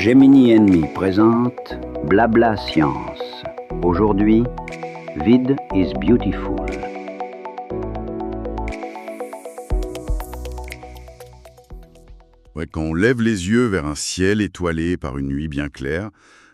Gemini Enemy présente Blabla Science. Aujourd'hui, Vide is Beautiful. Ouais, quand on lève les yeux vers un ciel étoilé par une nuit bien claire,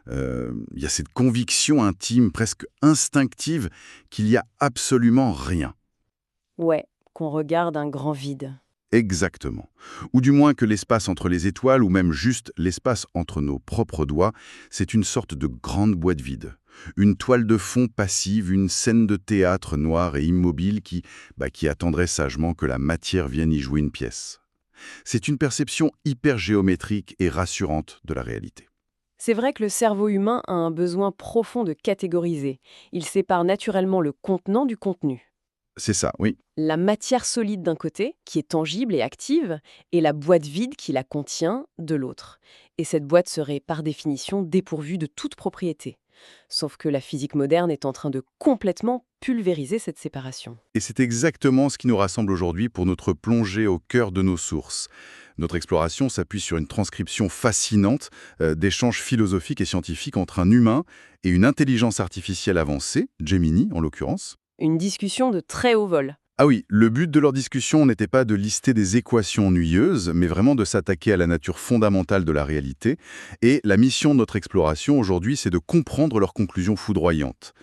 il y a cette conviction intime, presque instinctive, qu'il n'y a absolument rien. Ouais, qu'on regarde un grand vide. Exactement. Ou du moins que l'espace entre les étoiles, ou même juste l'espace entre nos propres doigts, c'est une sorte de grande boîte vide. Une toile de fond passive, une scène de théâtre noire et immobile qui attendrait sagement que la matière vienne y jouer une pièce. C'est une perception hyper géométrique et rassurante de la réalité. C'est vrai que le cerveau humain a un besoin profond de catégoriser. Il sépare naturellement le contenant du contenu. C'est ça, oui. La matière solide d'un côté, qui est tangible et active, et la boîte vide qui la contient de l'autre. Et cette boîte serait par définition dépourvue de toute propriété. Sauf que la physique moderne est en train de complètement pulvériser cette séparation. Et c'est exactement ce qui nous rassemble aujourd'hui pour notre plongée au cœur de nos sources. Notre exploration s'appuie sur une transcription fascinante d'échanges philosophiques et scientifiques entre un humain et une intelligence artificielle avancée, Gemini en l'occurrence. Une discussion de très haut vol. Ah oui, le but de leur discussion n'était pas de lister des équations ennuyeuses, mais vraiment de s'attaquer à la nature fondamentale de la réalité. Et la mission de notre exploration aujourd'hui, c'est de comprendre leurs conclusions foudroyantes.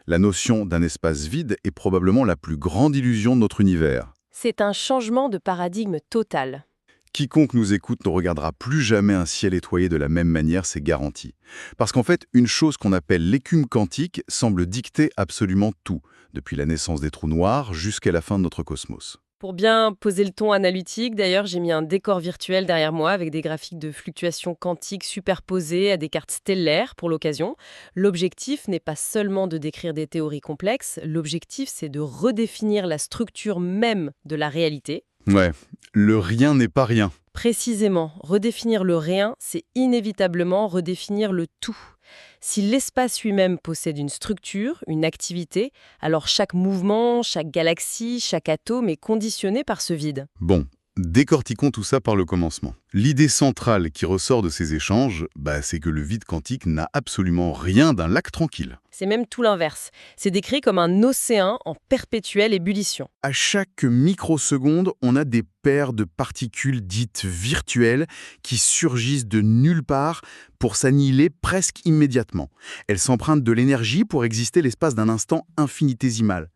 La notion d'un espace vide est probablement la plus grande illusion de notre univers. C'est un changement de paradigme total. Quiconque nous écoute ne regardera plus jamais un ciel étoilé de la même manière, c'est garanti. Parce qu'en fait, une chose qu'on appelle l'écume quantique semble dicter absolument tout, depuis la naissance des trous noirs jusqu'à la fin de notre cosmos. Pour bien poser le ton analytique, d'ailleurs, j'ai mis un décor virtuel derrière moi avec des graphiques de fluctuations quantiques superposés à des cartes stellaires pour l'occasion. L'objectif n'est pas seulement de décrire des théories complexes, l'objectif c'est de redéfinir la structure même de la réalité. Ouais, le rien n'est pas rien. Précisément, redéfinir le rien, c'est inévitablement redéfinir le tout. Si l'espace lui-même possède une structure, une activité, alors chaque mouvement, chaque galaxie, chaque atome est conditionné par ce vide. Bon, décortiquons tout ça par le commencement. L'idée centrale qui ressort de ces échanges, c'est que le vide quantique n'a absolument rien d'un lac tranquille. C'est même tout l'inverse. C'est décrit comme un océan en perpétuelle ébullition. À chaque microseconde, on a des paires de particules dites virtuelles qui surgissent de nulle part pour s'annihiler presque immédiatement. Elles s'empruntent de l'énergie pour exister l'espace d'un instant infinitésimal.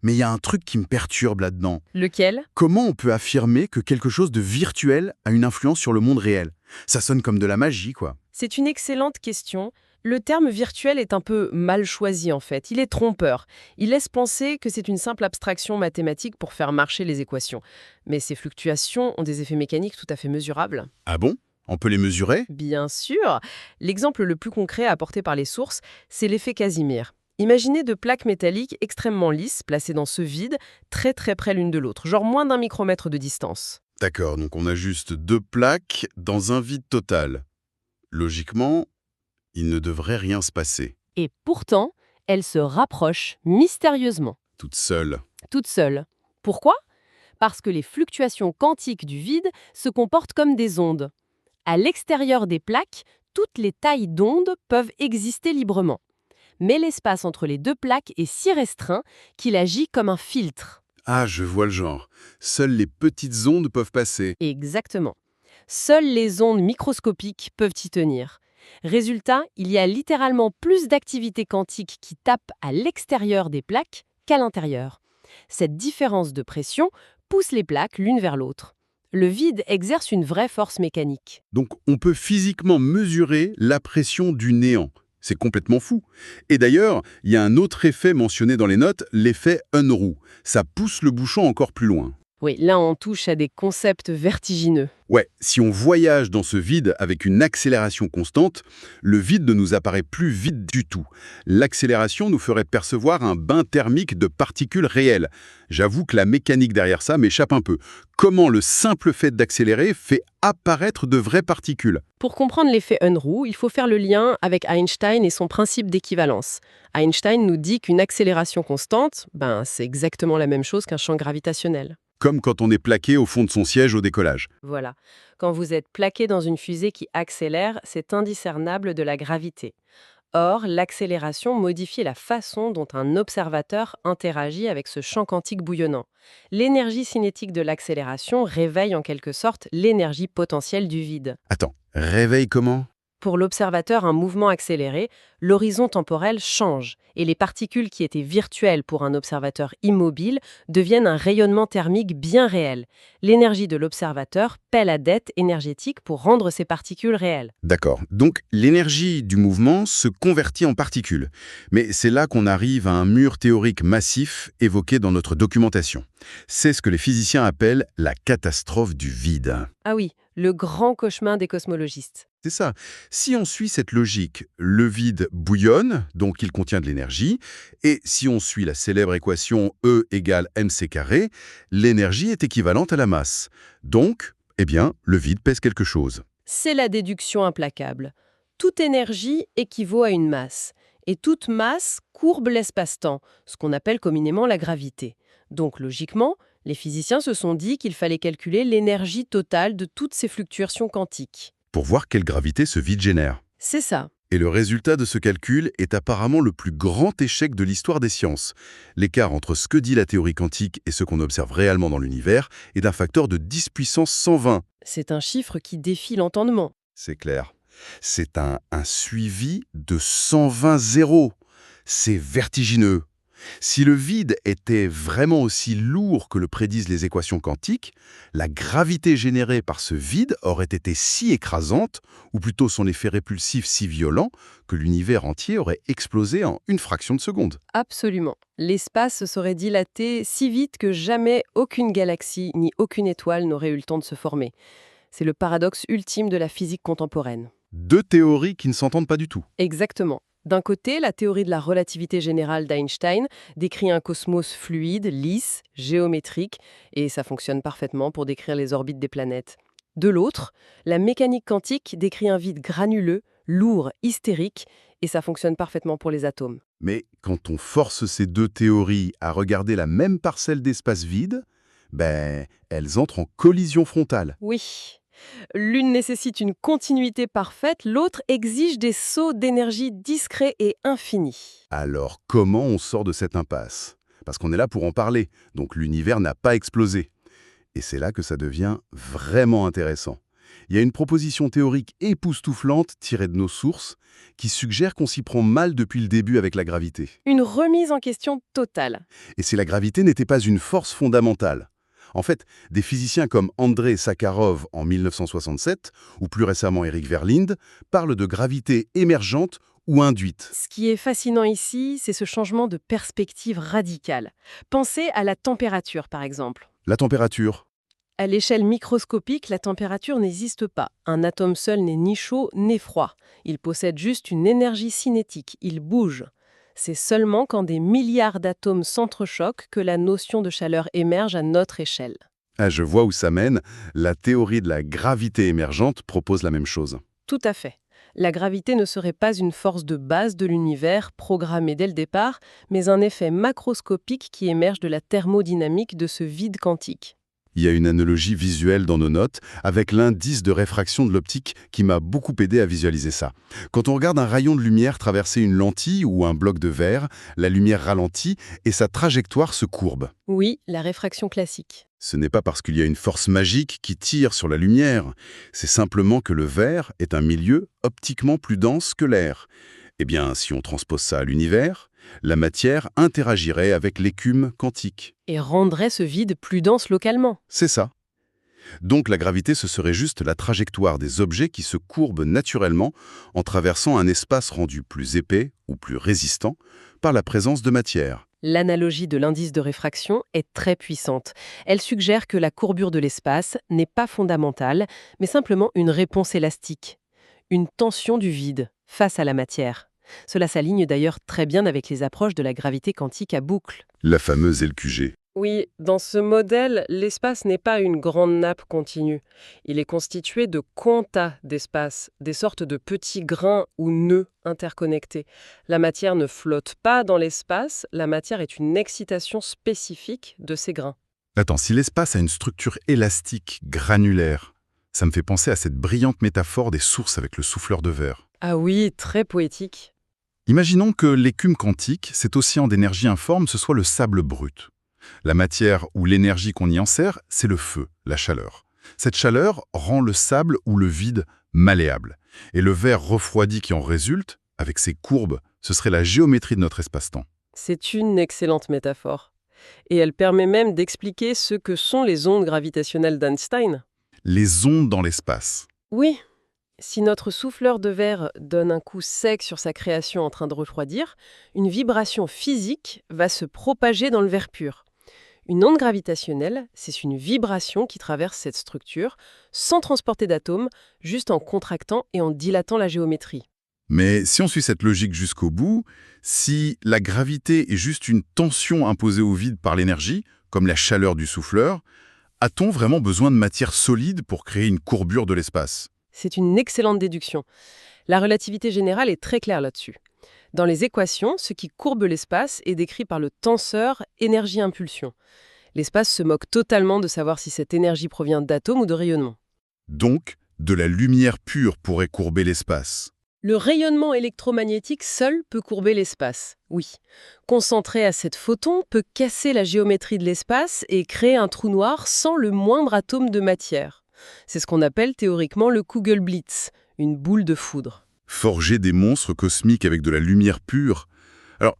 Mais il y a un truc qui me perturbe là-dedans. Lequel ? Comment on peut affirmer que quelque chose de virtuel a une influence sur le monde réel ? Ça sonne comme de la magie, quoi. C'est une excellente question. Le terme virtuel est un peu mal choisi en fait. Il est trompeur. Il laisse penser que c'est une simple abstraction mathématique pour faire marcher les équations. Mais ces fluctuations ont des effets mécaniques tout à fait mesurables. Ah bon ? On peut les mesurer ? Bien sûr. L'exemple le plus concret apporté par les sources, c'est l'effet Casimir. Imaginez deux plaques métalliques extrêmement lisses placées dans ce vide, très très près l'une de l'autre, genre moins d'un micromètre de distance. D'accord, donc on a juste deux plaques dans un vide total. Logiquement, il ne devrait rien se passer. Et pourtant, elles se rapprochent mystérieusement. Toutes seules. Toutes seules. Pourquoi ? Parce que les fluctuations quantiques du vide se comportent comme des ondes. À l'extérieur des plaques, toutes les tailles d'ondes peuvent exister librement. Mais l'espace entre les deux plaques est si restreint qu'il agit comme un filtre. Ah, je vois le genre. Seules les petites ondes peuvent passer. Exactement. Seules les ondes microscopiques peuvent y tenir. Résultat, il y a littéralement plus d'activité quantique qui tape à l'extérieur des plaques qu'à l'intérieur. Cette différence de pression pousse les plaques l'une vers l'autre. Le vide exerce une vraie force mécanique. Donc on peut physiquement mesurer la pression du néant. C'est complètement fou. Et d'ailleurs, il y a un autre effet mentionné dans les notes, l'effet Unruh. Ça pousse le bouchon encore plus loin. Oui, là on touche à des concepts vertigineux. Ouais, si on voyage dans ce vide avec une accélération constante, le vide ne nous apparaît plus vide du tout. L'accélération nous ferait percevoir un bain thermique de particules réelles. J'avoue que la mécanique derrière ça m'échappe un peu. Comment le simple fait d'accélérer fait apparaître de vraies particules ? Pour comprendre l'effet Unruh, il faut faire le lien avec Einstein et son principe d'équivalence. Einstein nous dit qu'une accélération constante, c'est exactement la même chose qu'un champ gravitationnel. Comme quand on est plaqué au fond de son siège au décollage. Voilà. Quand vous êtes plaqué dans une fusée qui accélère, c'est indiscernable de la gravité. Or, l'accélération modifie la façon dont un observateur interagit avec ce champ quantique bouillonnant. L'énergie cinétique de l'accélération réveille en quelque sorte l'énergie potentielle du vide. Attends, réveil comment? Pour l'observateur, un mouvement accéléré, l'horizon temporel change et les particules qui étaient virtuelles pour un observateur immobile deviennent un rayonnement thermique bien réel. L'énergie de l'observateur paie la dette énergétique pour rendre ces particules réelles. D'accord. Donc, l'énergie du mouvement se convertit en particules. Mais c'est là qu'on arrive à un mur théorique massif évoqué dans notre documentation. C'est ce que les physiciens appellent la catastrophe du vide. Ah oui, le grand cauchemar des cosmologistes. C'est ça. Si on suit cette logique, le vide bouillonne, donc il contient de l'énergie, et si on suit la célèbre équation E égale mc², l'énergie est équivalente à la masse. Donc, eh bien, le vide pèse quelque chose. C'est la déduction implacable. Toute énergie équivaut à une masse, et toute masse courbe l'espace-temps, ce qu'on appelle communément la gravité. Donc logiquement, les physiciens se sont dit qu'il fallait calculer l'énergie totale de toutes ces fluctuations quantiques. Pour voir quelle gravité ce vide génère. C'est ça. Et le résultat de ce calcul est apparemment le plus grand échec de l'histoire des sciences. L'écart entre ce que dit la théorie quantique et ce qu'on observe réellement dans l'univers est d'un facteur de 10 puissance 120. C'est un chiffre qui défie l'entendement. C'est clair. C'est un suivi de 120 zéros. C'est vertigineux. Si le vide était vraiment aussi lourd que le prédisent les équations quantiques, la gravité générée par ce vide aurait été si écrasante, ou plutôt son effet répulsif si violent, que l'univers entier aurait explosé en une fraction de seconde. Absolument. L'espace se serait dilaté si vite que jamais aucune galaxie ni aucune étoile n'aurait eu le temps de se former. C'est le paradoxe ultime de la physique contemporaine. Deux théories qui ne s'entendent pas du tout. Exactement. D'un côté, la théorie de la relativité générale d'Einstein décrit un cosmos fluide, lisse, géométrique, et ça fonctionne parfaitement pour décrire les orbites des planètes. De l'autre, la mécanique quantique décrit un vide granuleux, lourd, hystérique, et ça fonctionne parfaitement pour les atomes. Mais quand on force ces deux théories à regarder la même parcelle d'espace vide, elles entrent en collision frontale. Oui. L'une nécessite une continuité parfaite, l'autre exige des sauts d'énergie discrets et infinis. Alors comment on sort de cette impasse? Parce qu'on est là pour en parler, donc l'univers n'a pas explosé. Et c'est là que ça devient vraiment intéressant. Il y a une proposition théorique époustouflante tirée de nos sources qui suggère qu'on s'y prend mal depuis le début avec la gravité. Une remise en question totale. Et si la gravité n'était pas une force fondamentale? En fait, des physiciens comme Andrei Sakharov en 1967, ou plus récemment Eric Verlinde, parlent de gravité émergente ou induite. Ce qui est fascinant ici, c'est ce changement de perspective radicale. Pensez à la température, par exemple. La température? À l'échelle microscopique, la température n'existe pas. Un atome seul n'est ni chaud ni froid. Il possède juste une énergie cinétique, il bouge. C'est seulement quand des milliards d'atomes s'entrechoquent que la notion de chaleur émerge à notre échelle. Ah, je vois où ça mène. La théorie de la gravité émergente propose la même chose. Tout à fait. La gravité ne serait pas une force de base de l'univers programmée dès le départ, mais un effet macroscopique qui émerge de la thermodynamique de ce vide quantique. Il y a une analogie visuelle dans nos notes avec l'indice de réfraction de l'optique qui m'a beaucoup aidé à visualiser ça. Quand on regarde un rayon de lumière traverser une lentille ou un bloc de verre, la lumière ralentit et sa trajectoire se courbe. Oui, la réfraction classique. Ce n'est pas parce qu'il y a une force magique qui tire sur la lumière, c'est simplement que le verre est un milieu optiquement plus dense que l'air. Eh bien, si on transpose ça à l'univers, la matière interagirait avec l'écume quantique. Et rendrait ce vide plus dense localement. C'est ça. Donc la gravité, ce serait juste la trajectoire des objets qui se courbent naturellement en traversant un espace rendu plus épais ou plus résistant par la présence de matière. L'analogie de l'indice de réfraction est très puissante. Elle suggère que la courbure de l'espace n'est pas fondamentale, mais simplement une réponse élastique. Une tension du vide face à la matière. Cela s'aligne d'ailleurs très bien avec les approches de la gravité quantique à boucle. La fameuse LQG. Oui, dans ce modèle, l'espace n'est pas une grande nappe continue. Il est constitué de quantas d'espace, des sortes de petits grains ou nœuds interconnectés. La matière ne flotte pas dans l'espace, la matière est une excitation spécifique de ces grains. Attends, si l'espace a une structure élastique, granulaire, ça me fait penser à cette brillante métaphore des sources avec le souffleur de verre. Ah oui, très poétique. Imaginons que l'écume quantique, cet océan d'énergie informe, ce soit le sable brut. La matière ou l'énergie qu'on y insère, c'est le feu, la chaleur. Cette chaleur rend le sable ou le vide malléable. Et le verre refroidi qui en résulte, avec ses courbes, ce serait la géométrie de notre espace-temps. C'est une excellente métaphore. Et elle permet même d'expliquer ce que sont les ondes gravitationnelles d'Einstein. Les ondes dans l'espace. Oui, si notre souffleur de verre donne un coup sec sur sa création en train de refroidir, une vibration physique va se propager dans le verre pur. Une onde gravitationnelle, c'est une vibration qui traverse cette structure sans transporter d'atomes, juste en contractant et en dilatant la géométrie. Mais si on suit cette logique jusqu'au bout, si la gravité est juste une tension imposée au vide par l'énergie, comme la chaleur du souffleur, a-t-on vraiment besoin de matière solide pour créer une courbure de l'espace? C'est une excellente déduction. La relativité générale est très claire là-dessus. Dans les équations, ce qui courbe l'espace est décrit par le tenseur énergie-impulsion. L'espace se moque totalement de savoir si cette énergie provient d'atomes ou de rayonnement. Donc, de la lumière pure pourrait courber l'espace. Le rayonnement électromagnétique seul peut courber l'espace, oui. Concentré à cette photon peut casser la géométrie de l'espace et créer un trou noir sans le moindre atome de matière. C'est ce qu'on appelle théoriquement le Kugelblitz, une boule de foudre. Forger des monstres cosmiques avec de la lumière pure. Alors,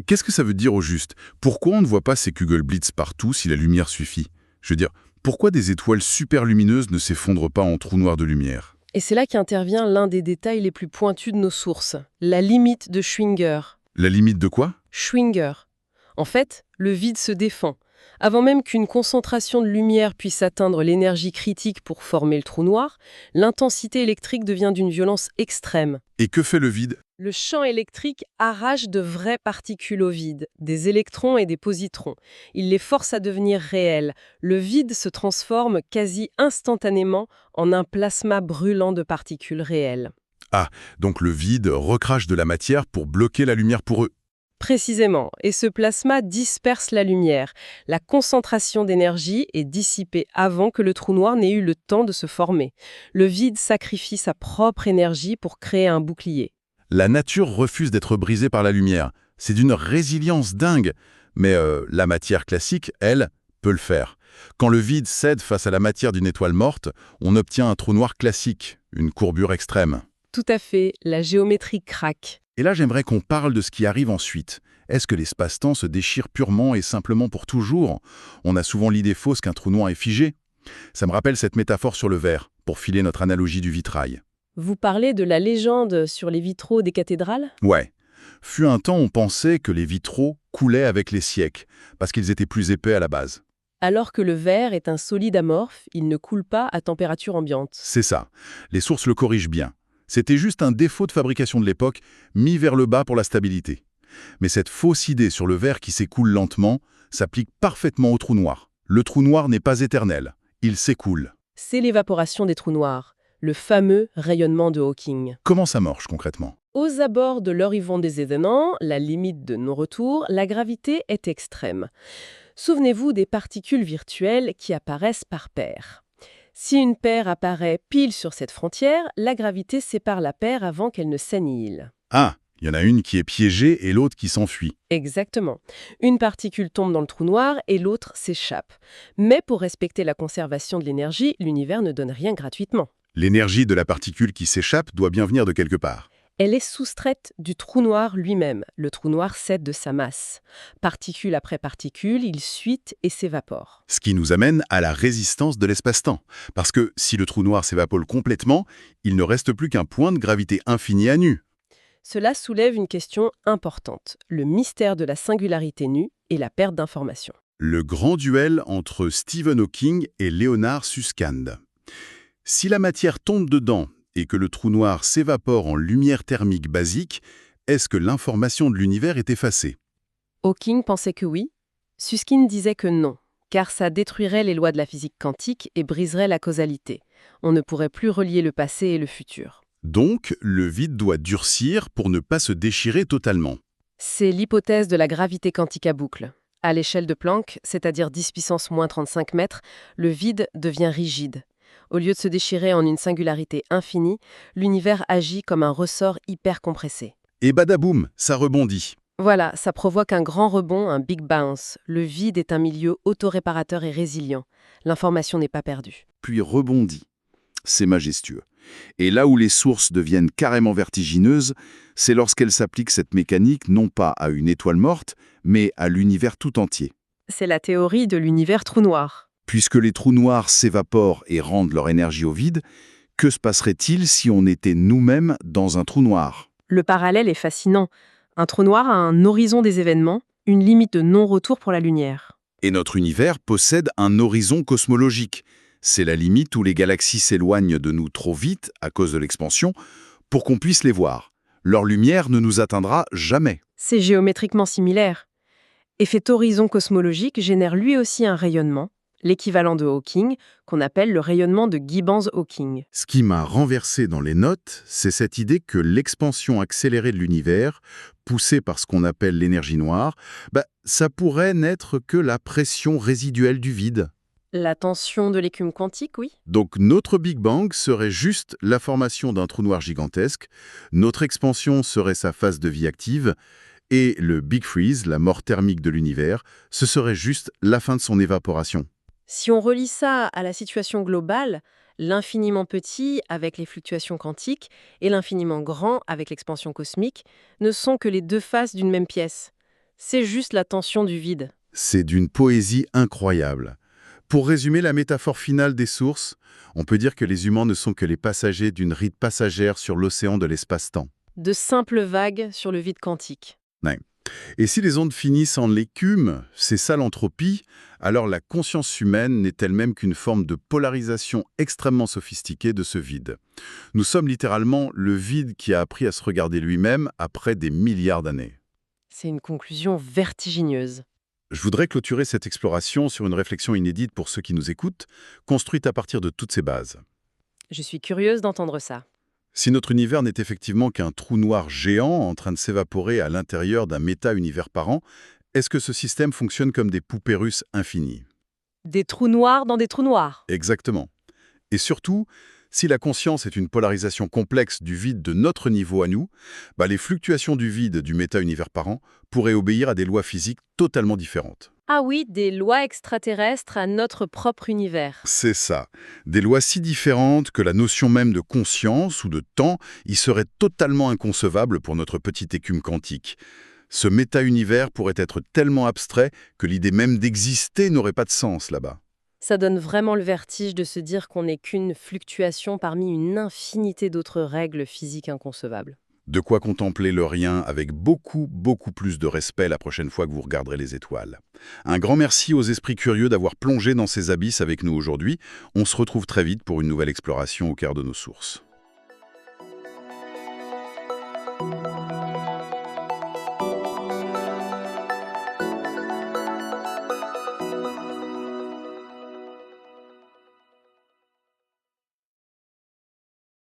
qu'est-ce que ça veut dire au juste? Pourquoi on ne voit pas ces Kugelblitz partout si la lumière suffit? Je veux dire, pourquoi des étoiles super lumineuses ne s'effondrent pas en trous noirs de lumière? Et c'est là qu'intervient l'un des détails les plus pointus de nos sources, la limite de Schwinger. La limite de quoi? Schwinger. En fait, le vide se défend. Avant même qu'une concentration de lumière puisse atteindre l'énergie critique pour former le trou noir, l'intensité électrique devient d'une violence extrême. Et que fait le vide? Le champ électrique arrache de vraies particules au vide, des électrons et des positrons. Il les force à devenir réels. Le vide se transforme quasi instantanément en un plasma brûlant de particules réelles. Ah, donc le vide recrache de la matière pour bloquer la lumière pour eux. Précisément, et ce plasma disperse la lumière. La concentration d'énergie est dissipée avant que le trou noir n'ait eu le temps de se former. Le vide sacrifie sa propre énergie pour créer un bouclier. La nature refuse d'être brisée par la lumière. C'est d'une résilience dingue. Mais la matière classique, elle, peut le faire. Quand le vide cède face à la matière d'une étoile morte, on obtient un trou noir classique, une courbure extrême. Tout à fait, la géométrie craque. Et là, j'aimerais qu'on parle de ce qui arrive ensuite. Est-ce que l'espace-temps se déchire purement et simplement pour toujours? On a souvent l'idée fausse qu'un trou noir est figé. Ça me rappelle cette métaphore sur le verre, pour filer notre analogie du vitrail. Vous parlez de la légende sur les vitraux des cathédrales? Ouais. Fut un temps, on pensait que les vitraux coulaient avec les siècles, parce qu'ils étaient plus épais à la base. Alors que le verre est un solide amorphe, il ne coule pas à température ambiante. C'est ça. Les sources le corrigent bien. C'était juste un défaut de fabrication de l'époque, mis vers le bas pour la stabilité. Mais cette fausse idée sur le verre qui s'écoule lentement s'applique parfaitement au trou noir. Le trou noir n'est pas éternel. Il s'écoule. C'est l'évaporation des trous noirs, le fameux rayonnement de Hawking. Comment ça marche concrètement? Aux abords de l'horizon des événements, la limite de non-retour, la gravité est extrême. Souvenez-vous des particules virtuelles qui apparaissent par paires. Si une paire apparaît pile sur cette frontière, la gravité sépare la paire avant qu'elle ne s'annihile. Ah, il y en a une qui est piégée et l'autre qui s'enfuit. Exactement. Une particule tombe dans le trou noir et l'autre s'échappe. Mais pour respecter la conservation de l'énergie, l'univers ne donne rien gratuitement. L'énergie de la particule qui s'échappe doit bien venir de quelque part. Elle est soustraite du trou noir lui-même. Le trou noir cède de sa masse. Particule après particule, il suinte et s'évapore. Ce qui nous amène à la résistance de l'espace-temps. Parce que si le trou noir s'évapore complètement, il ne reste plus qu'un point de gravité infini à nu. Cela soulève une question importante, le mystère de la singularité nue et la perte d'information. Le grand duel entre Stephen Hawking et Leonard Susskind. Si la matière tombe dedans et que le trou noir s'évapore en lumière thermique basique, est-ce que l'information de l'univers est effacée? Hawking pensait que oui. Susskind disait que non, car ça détruirait les lois de la physique quantique et briserait la causalité. On ne pourrait plus relier le passé et le futur. Donc, le vide doit durcir pour ne pas se déchirer totalement. C'est l'hypothèse de la gravité quantique à boucle. À l'échelle de Planck, c'est-à-dire 10 puissance moins 35 mètres, le vide devient rigide. Au lieu de se déchirer en une singularité infinie, l'univers agit comme un ressort hyper compressé. Et badaboum, ça rebondit. Voilà, ça provoque un grand rebond, un big bounce. Le vide est un milieu autoréparateur et résilient. L'information n'est pas perdue. Puis rebondit. C'est majestueux. Et là où les sources deviennent carrément vertigineuses, c'est lorsqu'elles s'appliquent cette mécanique non pas à une étoile morte, mais à l'univers tout entier. C'est la théorie de l'univers trou noir. Puisque les trous noirs s'évaporent et rendent leur énergie au vide, que se passerait-il si on était nous-mêmes dans un trou noir? Le parallèle est fascinant. Un trou noir a un horizon des événements, une limite de non-retour pour la lumière. Et notre univers possède un horizon cosmologique. C'est la limite où les galaxies s'éloignent de nous trop vite à cause de l'expansion pour qu'on puisse les voir. Leur lumière ne nous atteindra jamais. C'est géométriquement similaire. Et cet horizon cosmologique génère lui aussi un rayonnement, l'équivalent de Hawking, qu'on appelle le rayonnement de Gibbons-Hawking. Ce qui m'a renversé dans les notes, c'est cette idée que l'expansion accélérée de l'univers, poussée par ce qu'on appelle l'énergie noire, ça pourrait n'être que la pression résiduelle du vide. La tension de l'écume quantique, oui. Donc notre Big Bang serait juste la formation d'un trou noir gigantesque, notre expansion serait sa phase de vie active, et le Big Freeze, la mort thermique de l'univers, ce serait juste la fin de son évaporation. Si on relie ça à la situation globale, l'infiniment petit avec les fluctuations quantiques et l'infiniment grand avec l'expansion cosmique ne sont que les deux faces d'une même pièce. C'est juste la tension du vide. C'est d'une poésie incroyable. Pour résumer la métaphore finale des sources, on peut dire que les humains ne sont que les passagers d'une ride passagère sur l'océan de l'espace-temps. De simples vagues sur le vide quantique. Ouais. Et si les ondes finissent en l'écume, c'est ça l'entropie, alors la conscience humaine n'est elle-même qu'une forme de polarisation extrêmement sophistiquée de ce vide. Nous sommes littéralement le vide qui a appris à se regarder lui-même après des milliards d'années. C'est une conclusion vertigineuse. Je voudrais clôturer cette exploration sur une réflexion inédite pour ceux qui nous écoutent, construite à partir de toutes ces bases. Je suis curieuse d'entendre ça. Si notre univers n'est effectivement qu'un trou noir géant en train de s'évaporer à l'intérieur d'un méta-univers parent, est-ce que ce système fonctionne comme des poupées russes infinies? Des trous noirs dans des trous noirs. Exactement. Et surtout, si la conscience est une polarisation complexe du vide de notre niveau à nous, les fluctuations du vide du méta-univers parent pourraient obéir à des lois physiques totalement différentes. Ah oui, des lois extraterrestres à notre propre univers. C'est ça. Des lois si différentes que la notion même de conscience ou de temps y serait totalement inconcevable pour notre petite écume quantique. Ce méta-univers pourrait être tellement abstrait que l'idée même d'exister n'aurait pas de sens là-bas. Ça donne vraiment le vertige de se dire qu'on n'est qu'une fluctuation parmi une infinité d'autres règles physiques inconcevables. De quoi contempler le rien avec beaucoup plus de respect la prochaine fois que vous regarderez les étoiles. Un grand merci aux esprits curieux d'avoir plongé dans ces abysses avec nous aujourd'hui. On se retrouve très vite pour une nouvelle exploration au cœur de nos sources.